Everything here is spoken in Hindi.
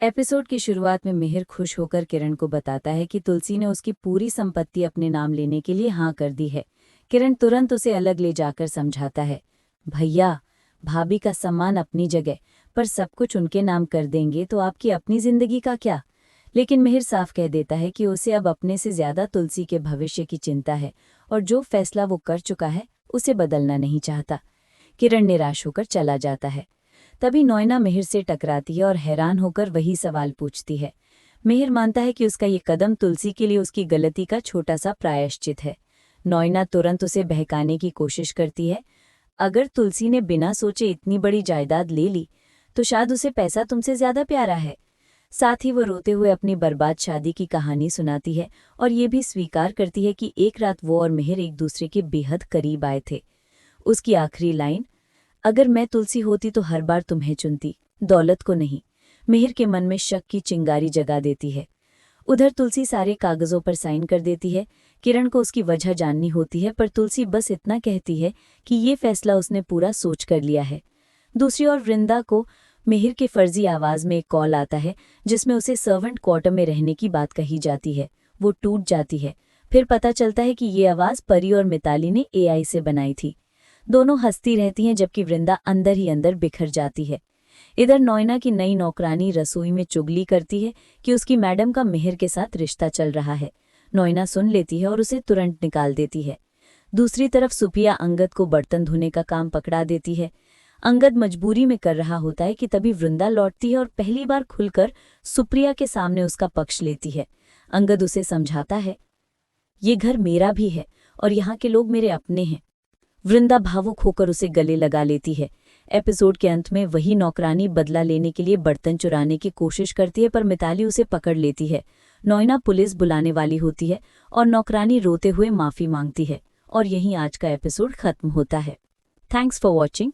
एपिसोड की शुरुआत में मिहिर खुश होकर किरण को बताता है कि तुलसी ने उसकी पूरी संपत्ति अपने नाम लेने के लिए हाँ कर दी है। किरण तुरंत उसे अलग ले जाकर समझाता है, भैया, भाभी का सम्मान अपनी जगह, पर सब कुछ उनके नाम कर देंगे तो आपकी अपनी जिंदगी का क्या। लेकिन मिहिर साफ कह देता है कि उसे अब अपने से ज्यादा तुलसी के भविष्य की चिंता है और जो फैसला वो कर चुका है उसे बदलना नहीं चाहता। किरण निराश होकर चला जाता है। तभी नोयना मिहिर से टकराती है और हैरान होकर वही सवाल पूछती है। मिहिर मानता है कि उसका ये कदम तुलसी के लिए उसकी गलती का छोटा सा प्रायश्चित है। नोयना तुरंत उसे बहकाने की कोशिश करती है। अगर तुलसी ने बिना सोचे इतनी बड़ी जायदाद ले ली तो शायद उसे पैसा तुमसे ज्यादा प्यारा है। साथ ही वो रोते हुए अपनी बर्बाद शादी की कहानी सुनाती है और ये भी स्वीकार करती है कि एक रात वो और मिहिर एक दूसरे के बेहद करीब आए थे। उसकी आखिरी लाइन, अगर मैं तुलसी होती तो हर बार तुम्हें चुनती, दौलत को नहीं, मिहिर के मन में शक की चिंगारी जगा देती है। उधर तुलसी सारे कागजों पर साइन कर देती है। किरण को उसकी वजह जाननी होती है, पर तुलसी बस इतना कहती है कि ये फैसला उसने पूरा सोच कर लिया है। दूसरी ओर वृंदा को मिहिर के फर्जी आवाज में एक कॉल आता है जिसमें उसे सर्वेंट क्वार्टर में रहने की बात कही जाती है। वो टूट जाती है। फिर पता चलता है कि ये आवाज परी और मिताली ने एआई से बनाई थी। दोनों हंसती रहती हैं जबकि वृंदा अंदर ही अंदर बिखर जाती है। इधर नोयना की नई नौकरानी रसोई में चुगली करती है कि उसकी मैडम का मिहिर के साथ रिश्ता चल रहा है। नोयना सुन लेती है और उसे तुरंत निकाल देती है। दूसरी तरफ सुप्रिया अंगद को बर्तन धोने का काम पकड़ा देती है। अंगद मजबूरी में कर रहा होता है कि तभी वृंदा लौटती है और पहली बार खुलकर सुप्रिया के सामने उसका पक्ष लेती है। अंगद उसे समझाता है, ये घर मेरा भी है और यहाँ के लोग मेरे अपने हैं। वृंदा भावुक होकर उसे गले लगा लेती है। एपिसोड के अंत में वही नौकरानी बदला लेने के लिए बर्तन चुराने की कोशिश करती है, पर मिताली उसे पकड़ लेती है। नोयना पुलिस बुलाने वाली होती है और नौकरानी रोते हुए माफी मांगती है और यहीं आज का एपिसोड खत्म होता है। Thanks for watching.